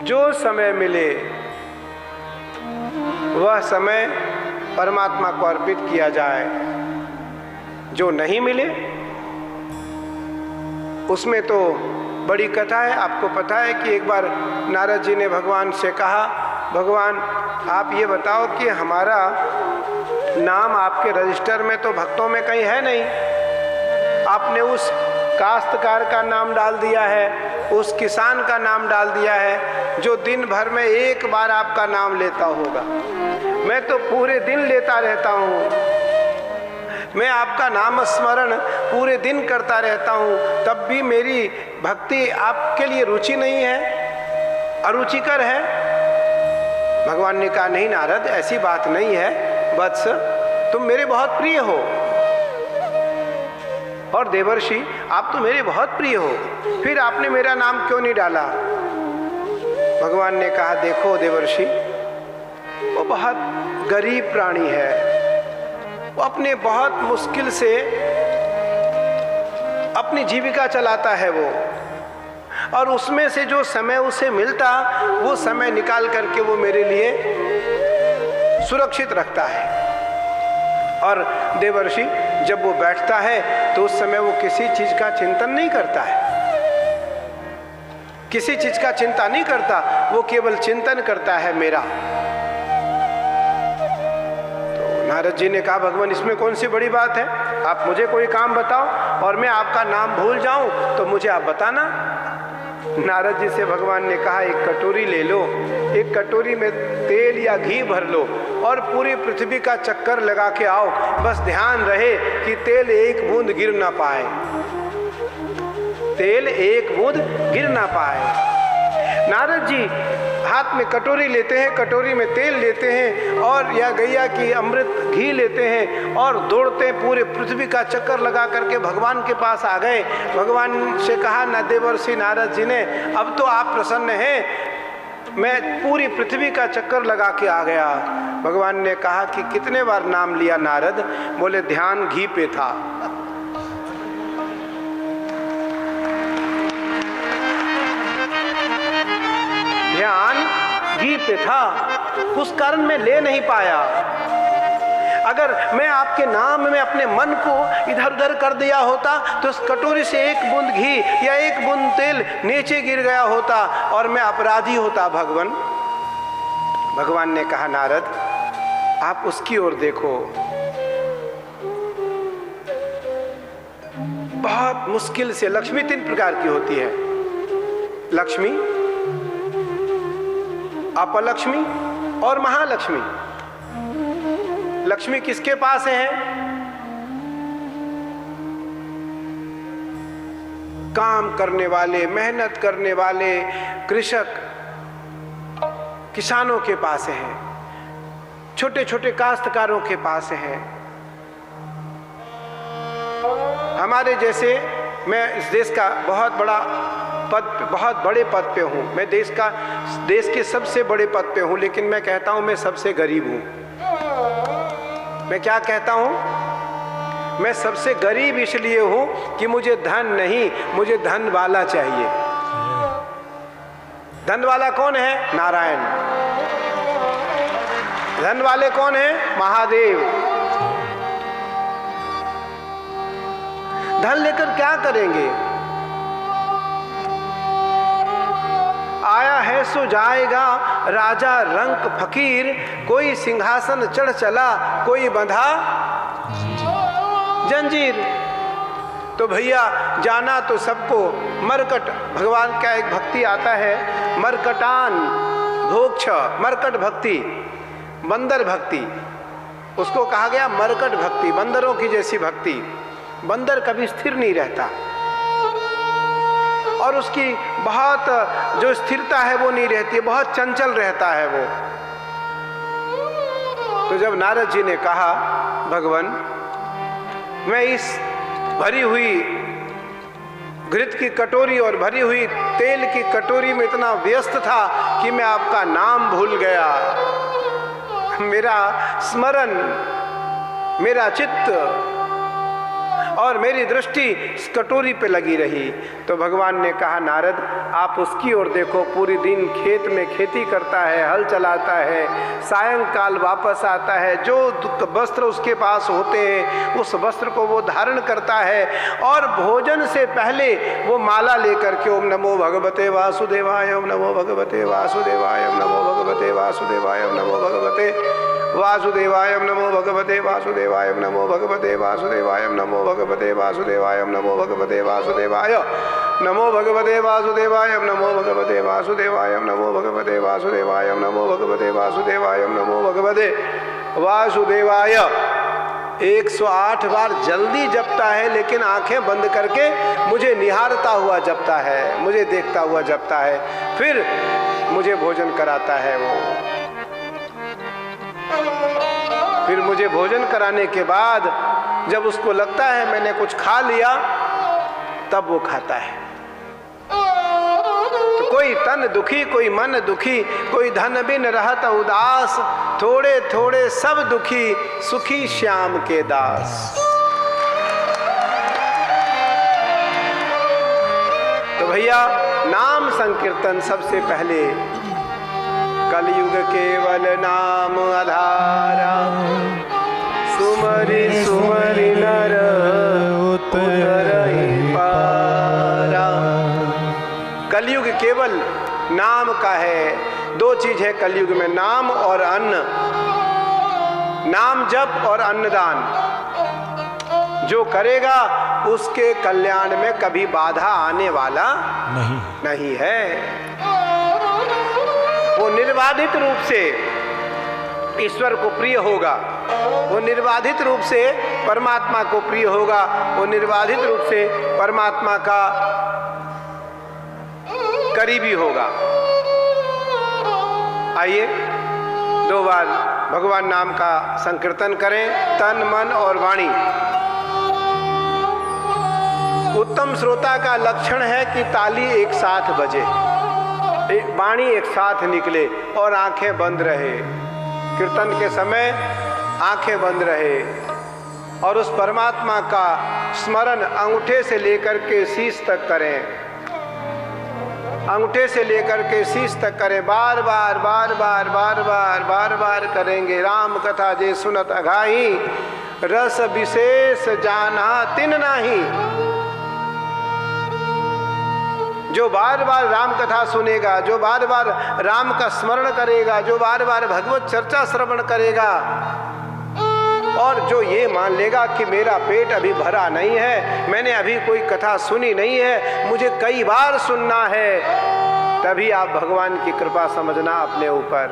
जो समय मिले वह समय परमात्मा को अर्पित किया जाए, जो नहीं मिले उसमें तो बड़ी कथा है। आपको पता है कि एक बार नारद जी ने भगवान से कहा, भगवान आप ये बताओ कि हमारा नाम आपके रजिस्टर में तो भक्तों में कहीं है नहीं, आपने उस काश्तकार का नाम डाल दिया है, उस किसान का नाम डाल दिया है जो दिन भर में एक बार आपका नाम लेता होगा। मैं तो पूरे दिन लेता रहता हूँ, मैं आपका नाम स्मरण पूरे दिन करता रहता हूँ, तब भी मेरी भक्ति आपके लिए रुचि नहीं है, अरुचिकर है। भगवान ने कहा नहीं नारद, ऐसी बात नहीं है वत्स, तुम मेरे बहुत प्रिय हो और देवर्षि आप तो मेरे बहुत प्रिय हो, फिर आपने मेरा नाम क्यों नहीं डाला? भगवान ने कहा देखो देवर्षि, वो बहुत गरीब प्राणी है, वो अपने बहुत मुश्किल से अपनी जीविका चलाता है वो, और उसमें से जो समय उसे मिलता वो समय निकाल करके वो मेरे लिए सुरक्षित रखता है। और देवर्षि जब वो बैठता है तो उस समय वो किसी चीज का चिंतन नहीं करता है, किसी चीज का चिंता नहीं करता, वो केवल चिंतन करता है मेरा। तो नारद जी ने कहा भगवान इसमें कौन सी बड़ी बात है, आप मुझे कोई काम बताओ और मैं आपका नाम भूल जाऊं तो मुझे आप बताना। नारद जी से भगवान ने कहा एक कटोरी ले लो, एक कटोरी में तेल या घी भर लो और पूरी पृथ्वी का चक्कर लगा के आओ, बस ध्यान रहे कि तेल एक बूंद गिर ना पाए, तेल एक बूंद गिर ना पाए। नारद जी हाथ में कटोरी लेते हैं, कटोरी में तेल लेते हैं और या गैया की अमृत घी लेते हैं और दौड़ते हैं, पूरे पृथ्वी का चक्कर लगा करके भगवान के पास आ गए। भगवान से कहा न देवर्षि नारद जी ने, अब तो आप प्रसन्न हैं, मैं पूरी पृथ्वी का चक्कर लगा के आ गया। भगवान ने कहा कि कितने बार नाम लिया नारद? बोले ध्यान घी पे था। ध्यान घी पे था, उस कारण मैं ले नहीं पाया। अगर मैं आपके नाम में अपने मन को इधर उधर कर दिया होता तो उस कटोरी से एक बूंद घी या एक बूंद तेल नीचे गिर गया होता और मैं अपराधी होता भगवान। भगवान ने कहा नारद आप उसकी ओर देखो, बहुत मुश्किल से लक्ष्मी 3 प्रकार की होती है, लक्ष्मी, अपलक्ष्मी और महालक्ष्मी। लक्ष्मी किसके पास है? काम करने वाले, मेहनत करने वाले कृषक, किसानों के पास है, छोटे छोटे काश्तकारों के पास है। हमारे जैसे, मैं इस देश का बहुत बड़ा पद, बहुत बड़े पद पे हूँ, मैं देश के सबसे बड़े पद पे हूँ, लेकिन मैं कहता हूँ मैं सबसे गरीब हूँ। मैं क्या कहता हूँ? मैं सबसे गरीब इसलिए हूँ कि मुझे धन नहीं, मुझे धन वाला चाहिए। धन वाला कौन है? नारायण। धन वाले कौन है? महादेव। धन लेकर क्या करेंगे? आया है सो जाएगा राजा रंक फकीर, कोई सिंहासन चढ़ चला कोई बंधा जंजीर। तो भैया जाना तो सबको, मरकट भगवान का एक भक्ति आता है, मरकटान भोक्ष, मरकट भक्ति, बंदर भक्ति, उसको कहा गया मरकट भक्ति, बंदरों की जैसी भक्ति। बंदर कभी स्थिर नहीं रहता और उसकी बहुत जो स्थिरता है वो नहीं रहती, बहुत चंचल रहता है वो। तो जब नारद जी ने कहा भगवान मैं इस भरी हुई घृत की कटोरी और भरी हुई तेल की कटोरी में इतना व्यस्त था कि मैं आपका नाम भूल गया, मेरा स्मरण, मेरा चित्त और मेरी दृष्टि इस कटोरी पे लगी रही। तो भगवान ने कहा, नारद आप उसकी ओर देखो, पूरी दिन खेत में खेती करता है, हल चलाता है, सायंकाल वापस आता है, जो वस्त्र उसके पास होते हैं उस वस्त्र को वो धारण करता है, और भोजन से पहले वो माला लेकर के ओम नमो भगवते वासुदेवाय, ओम नमो भगवते वासुदेवाय, ओम नमो भगवते वासुदेवाय, ओम नमो भगवते वासुदेवाय, ओम नमो भगवते वासुदेवाय, ओम नमो भगवते वासुदेवाय, ओम नमो भगवते वासुदेवाय, ओम नमो भगवते वासुदेवाय, नमो भगवते वासुदेवाय, ओम नमो भगवते वासुदेवाय, ओम नमो भगवते वासुदेवाय, ओम नमो भगवते वासुदेवाय, ओम नमो भगवते वासुदेवाय। 108 बार जल्दी जपता है, लेकिन आंखें बंद करके मुझे निहारता हुआ जपता है, मुझे देखता हुआ जपता है। फिर मुझे भोजन कराता है वो। फिर मुझे भोजन कराने के बाद जब उसको लगता है मैंने कुछ खा लिया, तब वो खाता है। तो कोई तन दुखी, कोई मन दुखी, कोई धन बिन रहत उदास, थोड़े थोड़े सब दुखी, सुखी श्याम के दास। तो भैया नाम संकीर्तन सबसे पहले, कलयुग केवल नाम आधारा, सुमरि सुमरि नर उतरहि पारा। कलयुग केवल नाम का है। 2 चीज है कलयुग में, नाम और अन्न। नाम जप और अन्नदान जो करेगा उसके कल्याण में कभी बाधा आने वाला नहीं है। वो निर्बाधित रूप से ईश्वर को प्रिय होगा, वो निर्बाधित रूप से परमात्मा को प्रिय होगा, वो निर्बाधित रूप से परमात्मा का करीबी होगा। आइए 2 बार भगवान नाम का संकीर्तन करें, तन मन और वाणी। उत्तम श्रोता का लक्षण है कि ताली एक साथ बजे, वाणी एक साथ निकले और आंखें बंद रहे। कीर्तन के समय आंखें बंद रहे और उस परमात्मा का स्मरण अंगूठे से लेकर के शीश तक करें, अंगूठे से लेकर के शीश तक करें। बार बार बार बार बार बार बार बार करेंगे। राम कथा जे सुनत अघाही, रस विशेष जाना तिन नाही। जो बार बार राम कथा सुनेगा, जो बार बार राम का स्मरण करेगा, जो बार बार भगवत चर्चा श्रवण करेगा, और जो ये मान लेगा कि मेरा पेट अभी भरा नहीं है, मैंने अभी कोई कथा सुनी नहीं है, मुझे कई बार सुनना है, तभी आप भगवान की कृपा समझना अपने ऊपर।